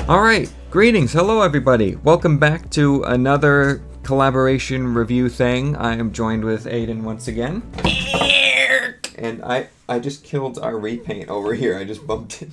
Alright, greetings, hello everybody. Welcome back to another collaboration review thing. I am joined with Aydin once again. And I just killed our repaint over here. I just bumped it.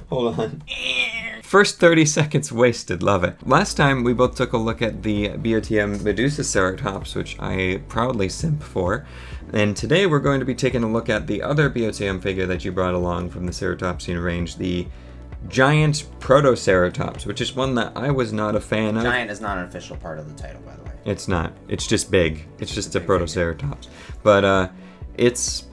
Hold on. First 30 seconds wasted, love it. Last time we both took a look at the BOTM Medusaceratops, which I proudly simp for. And today we're going to be taking a look at the other BOTM figure that you brought along from the Ceratopsian range, the giant Protoceratops, which is one that I was not a fan of. Giant is not an official part of the title, by the way. It's not. It's just big. It's just a Protoceratops. But it's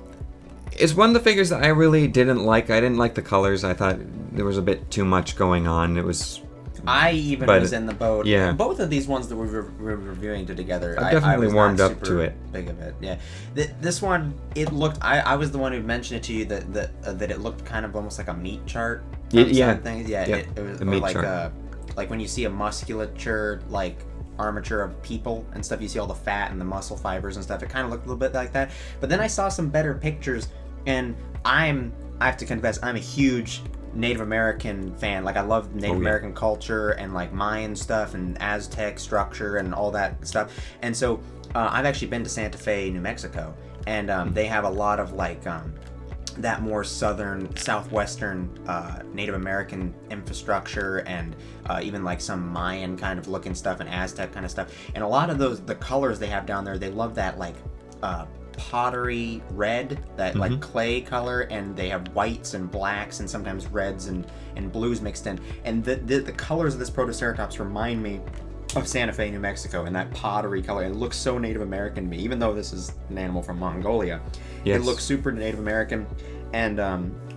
one of the figures that I really didn't like. I didn't like the colors. I thought there was a bit too much going on. It was... I even was in the boat. Yeah. Both of these ones that we're reviewing together, I definitely was warmed not up to it. Big of it, yeah. This one, it looked. I was the one who mentioned it to you that it looked kind of almost like a meat chart. Yeah. Things. Yeah. Yep. It was a meat like chart. Like when you see a musculature like armature of people and stuff, you see all the fat and the muscle fibers and stuff. It kind of looked a little bit like that. But then I saw some better pictures, and I have to confess, I'm a huge Native American fan. Like, I love Native American culture and like Mayan stuff and Aztec structure and all that stuff. And so I've actually been to Santa Fe, New Mexico, and they have a lot of like that more southern, southwestern Native American infrastructure, and even like some Mayan kind of looking stuff and Aztec kind of stuff. And a lot of the colors they have down there, they love that like pottery red, that like clay color, and they have whites and blacks and sometimes reds and blues mixed in. And the colors of this Protoceratops remind me of Santa Fe, New Mexico, and that pottery color. It looks so Native American to me, even though this is an animal from Mongolia. Yes. It looks super Native American, and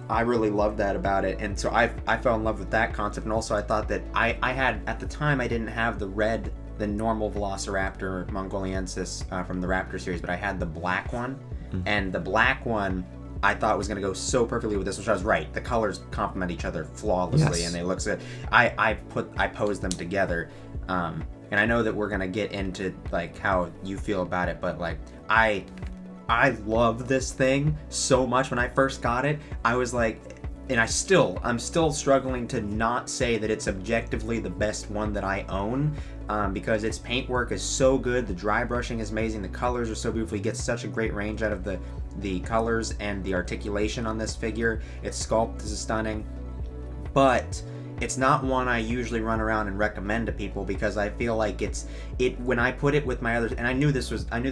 I really loved that about it. And so I fell in love with that concept. And also I thought that I had, at the time, I didn't have the normal Velociraptor mongoliensis from the Raptor series, but I had the black one, and the black one I thought was going to go so perfectly with this, which I was right. The colors complement each other flawlessly, and they look good. I posed them together, and I know that we're going to get into like how you feel about it, but like I love this thing so much. When I first got it, I was like, and I'm still struggling to not say that it's objectively the best one that I own, because its paintwork is so good, the dry brushing is amazing, the colors are so beautiful. You get such a great range out of the colors, and the articulation on this figure. Its sculpt is stunning, but it's not one I usually run around and recommend to people, because I feel like when I put it with my others, and I knew this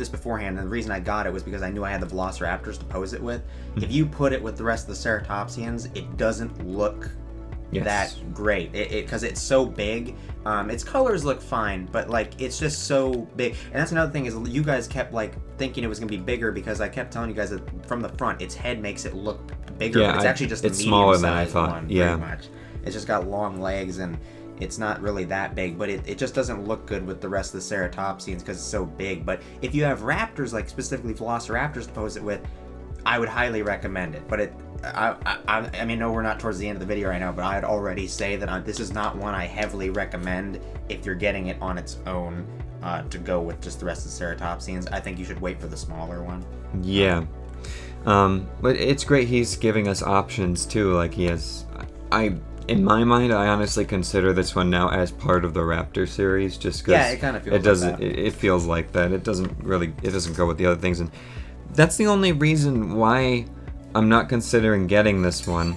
beforehand, and the reason I got it was because I knew I had the Velociraptors to pose it with. If you put it with the rest of the Ceratopsians, it doesn't look that great, because it's so big. Its colors look fine, but like it's just so big. And that's another thing, is you guys kept like thinking it was gonna be bigger, because I kept telling you guys that from the front its head makes it look bigger, but it's actually just a smaller than I medium-sized thought. one, pretty much. It's just got long legs, and it's not really that big, but it just doesn't look good with the rest of the Ceratopsians because it's so big. But if you have raptors, like specifically Velociraptors to pose it with, I would highly recommend it. But I mean, no, we're not towards the end of the video right now, but I'd already say that this is not one I heavily recommend if you're getting it on its own to go with just the rest of the Ceratopsians. I think you should wait for the smaller one. Yeah. But it's great he's giving us options too. Like he has... In my mind, I honestly consider this one now as part of the Raptor series, just because it kind of feels it feels like that. It doesn't go with the other things, and that's the only reason why I'm not considering getting this one.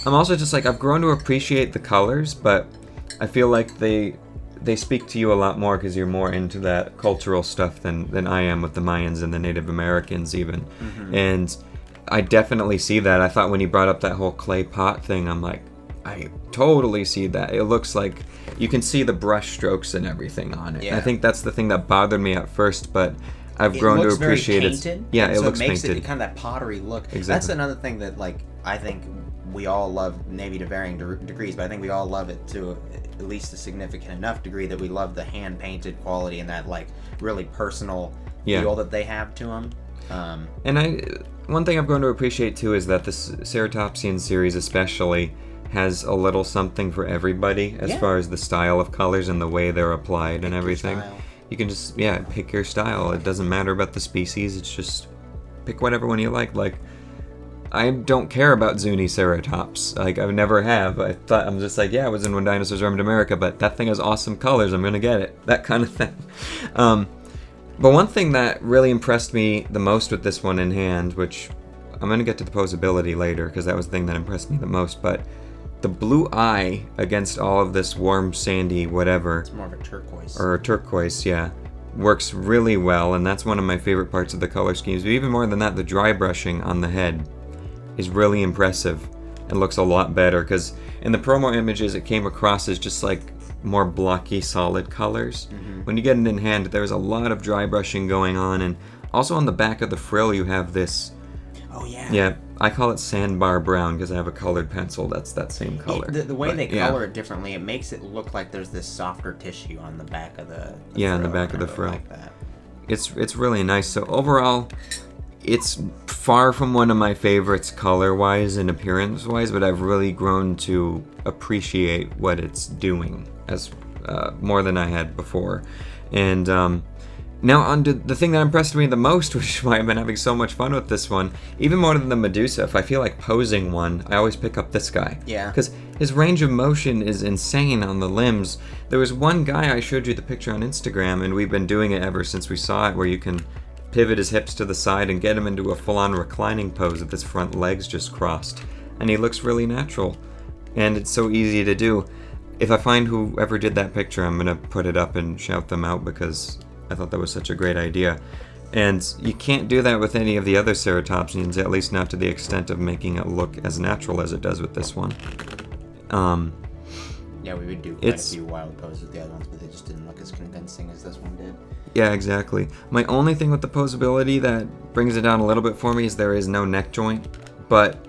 I'm also just like, I've grown to appreciate the colors, but I feel like they speak to you a lot more because you're more into that cultural stuff than I am with the Mayans and the Native Americans even. And I definitely see that. I thought when he brought up that whole clay pot thing, I'm like, I totally see that. It looks like you can see the brush strokes and everything on it. I think that's the thing that bothered me at first, but I've grown to appreciate it. Yeah, it looks painted. It kind of that pottery look. Exactly. That's another thing that like I think we all love, maybe to varying degrees, but I think we all love it to at least a significant enough degree that we love the hand painted quality and that like really personal feel that they have to them. And one thing I've grown to appreciate too is that this Ceratopsian series especially has a little something for everybody as far as the style of colors and the way they're applied and everything. You can just pick your style. It doesn't matter about the species. It's just pick whatever one you like. Like I don't care about Zuniceratops. Like, I never have. I'm just like, yeah, it was in When Dinosaurs Roamed America, but that thing has awesome colors. I'm gonna get it. That kind of thing. But one thing that really impressed me the most with this one in hand, which I'm gonna get to the posability later, because that was the thing that impressed me the most, but the blue eye against all of this warm, sandy, whatever. It's more of a turquoise. Or a turquoise, yeah. Works really well, and that's one of my favorite parts of the color schemes. But even more than that, the dry brushing on the head is really impressive and looks a lot better, because in the promo images it came across as just like more blocky, solid colors. When you get it in hand, there's a lot of dry brushing going on, and also on the back of the frill you have this... Oh, yeah. Yeah, I call it sandbar brown because I have a colored pencil that's that same color. The way they color it differently, it makes it look like there's this softer tissue on the back of the yeah, frill. on the back of the frill. Like that. It's really nice. So overall, it's far from one of my favorites color-wise and appearance-wise, but I've really grown to appreciate what it's doing as more than I had before. And now on to the thing that impressed me the most, which is why I've been having so much fun with this one, even more than the Medusa. If I feel like posing one, I always pick up this guy. Yeah. Because his range of motion is insane on the limbs. There was one guy, I showed you the picture on Instagram, and we've been doing it ever since we saw it, where you can pivot his hips to the side and get him into a full-on reclining pose with his front legs just crossed. And he looks really natural. And it's so easy to do. If I find whoever did that picture, I'm going to put it up and shout them out because I thought that was such a great idea. And you can't do that with any of the other ceratopsians, at least not to the extent of making it look as natural as it does with this one. Yeah, we would do quite a few wild poses with the other ones, but they just didn't look as convincing as this one did. Yeah, exactly. My only thing with the posability that brings it down a little bit for me is there is no neck joint, but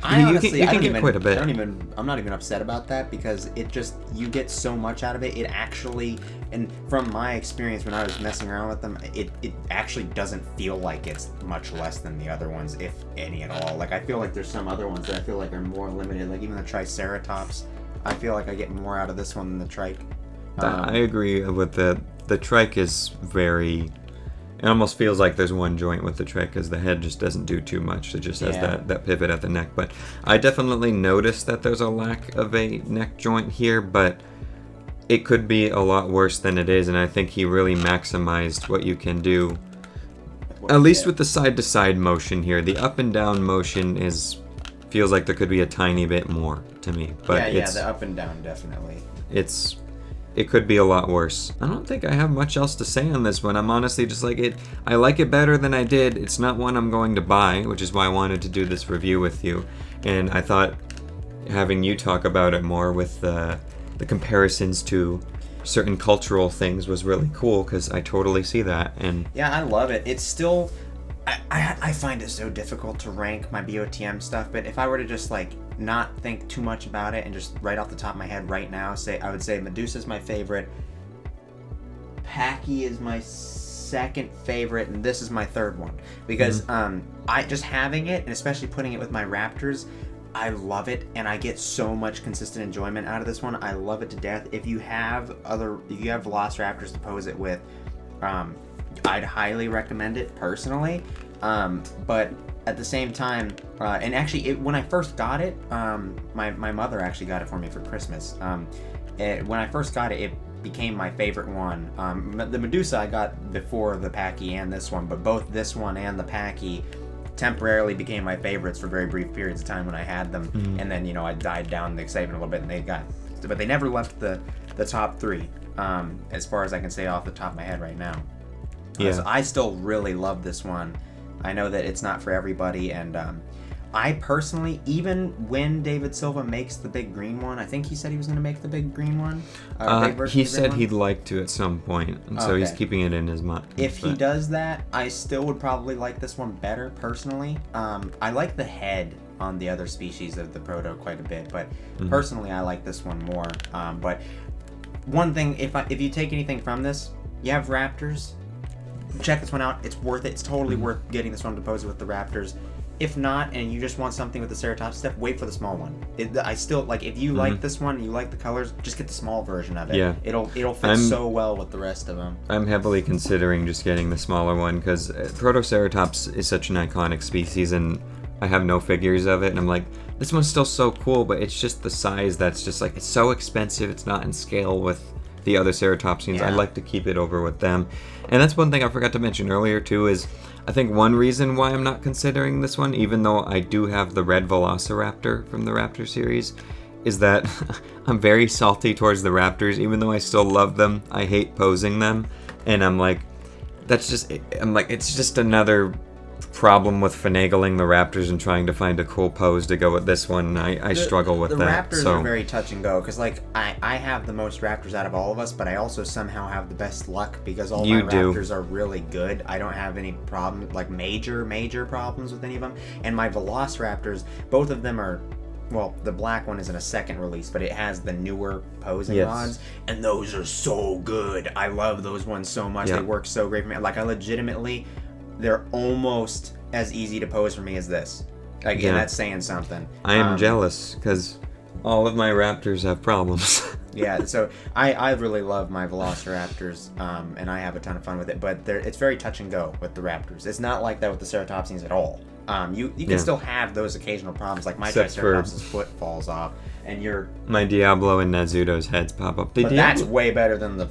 you can get quite a bit. I'm not even upset about that because it just, you get so much out of it. It actually, and from my experience when I was messing around with them, it actually doesn't feel like it's much less than the other ones, if any at all. Like, I feel like there's some other ones that I feel like are more limited, like even the Triceratops. I feel like I get more out of this one than the trike. I agree with the trike is very... It almost feels like there's one joint with the trike because the head just doesn't do too much. It just has that pivot at the neck. But I definitely noticed that there's a lack of a neck joint here, but it could be a lot worse than it is, and I think he really maximized what you can do. At least with the side-to-side motion here. The up and down motion feels like there could be a tiny bit more to me. But the up and down definitely. It could be a lot worse. I don't think I have much else to say on this one. I'm honestly just like it. I like it better than I did. It's not one I'm going to buy, which is why I wanted to do this review with you. And I thought having you talk about it more with the comparisons to certain cultural things was really cool because I totally see that. And yeah, I love it. It's still... I find it so difficult to rank my BOTM stuff, but if I were to just like not think too much about it and just right off the top of my head right now I would say Medusa's my favorite, Pachy is my second favorite, and this is my third one because I just having it, and especially putting it with my Raptors, I love it, and I get so much consistent enjoyment out of this one. I love it to death. If you have Velociraptors to pose it with, I'd highly recommend it personally, but at the same time, and actually when I first got it, my mother actually got it for me for Christmas. When I first got it, it became my favorite one. The Medusa I got before the Pachy and this one, but both this one and the Pachy temporarily became my favorites for very brief periods of time when I had them, and then I died down the excitement a little bit, and but they never left the top three, as far as I can say off the top of my head right now. Yeah. So I still really love this one. I know that it's not for everybody, and I personally, even when David Silva makes the big green one, I think he said he was going to make the big green one. He said he'd like to at some point, and so he's keeping it in his mind. If he does that, I still would probably like this one better, personally. I like the head on the other species of the Proto quite a bit, but personally I like this one more. But one thing, if you take anything from this, you have Raptors, check this one out. It's worth it. It's totally worth getting this one to pose with the Raptors. If not, and you just want something with the Ceratopsian stuff, wait for the small one. I still like, if you like this one and you like the colors, just get the small version of it. Yeah. It'll fit so well with the rest of them. I'm heavily considering just getting the smaller one because Protoceratops is such an iconic species, and I have no figures of it, and I'm like, this one's still so cool, but it's just the size that's just like, it's so expensive, it's not in scale with the other Ceratopsians. Yeah. I'd like to keep it over with them. And that's one thing I forgot to mention earlier too, is I think one reason why I'm not considering this one, even though I do have the red Velociraptor from the Raptor series, is that I'm very salty towards the Raptors. Even though I still love them, I hate posing them. And I'm like, it's just another problem with finagling the Raptors and trying to find a cool pose to go with this one. I struggle with that. The Raptors are very touch and go, because like I have the most Raptors out of all of us, but I also somehow have the best luck because all my Raptors are really good. I don't have any problem, like major problems with any of them. And my Velociraptors, both of them are, well, the black one is in a second release, but it has the newer posing mods, and those are so good. I love those ones so much. They work so great for me. Like, I legitimately, they're almost as easy to pose for me as this. Like, and that's saying something. I am jealous, because all of my Raptors have problems. Yeah, so I really love my Velociraptors, and I have a ton of fun with it, but it's very touch and go with the Raptors. It's not like that with the Ceratopsians at all. You can still have those occasional problems, like my Triceratops' foot falls off, and my Diablo and Nazuto's heads pop up. But that's way better than the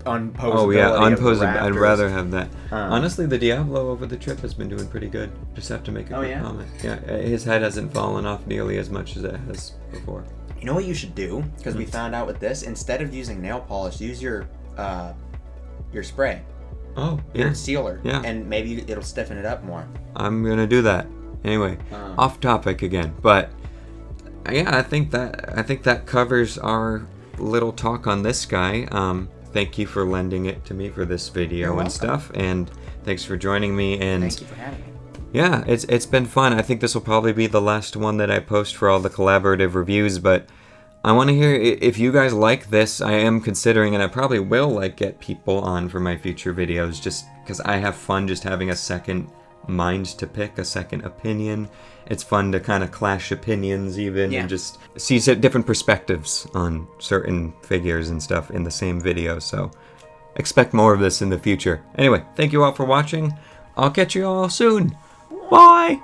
unposability. Oh yeah, unposable. I'd Raptors. rather have that. Honestly, the Diablo over the trip has been doing pretty good. Just have to make a quick comment. Yeah, his head hasn't fallen off nearly as much as it has before. You know what you should do? Because we found out with this, instead of using nail polish, use your spray. Oh, your sealer. Yeah. And maybe it'll stiffen it up more. I'm gonna do that. Anyway, off topic again, but yeah, I think that covers our little talk on this guy. Thank you for lending it to me for this video and stuff, and thanks for joining me. And thank you for having me. Yeah, it's been fun. I think this will probably be the last one that I post for all the collaborative reviews, but I want to hear if you guys like this. I am considering, and I probably will get people on for my future videos, just because I have fun just having a second mind to pick, a second opinion. It's fun to kind of clash opinions even, and just see different perspectives on certain figures and stuff in the same video, so expect more of this in the future. Anyway, thank you all for watching. I'll catch you all soon. Bye!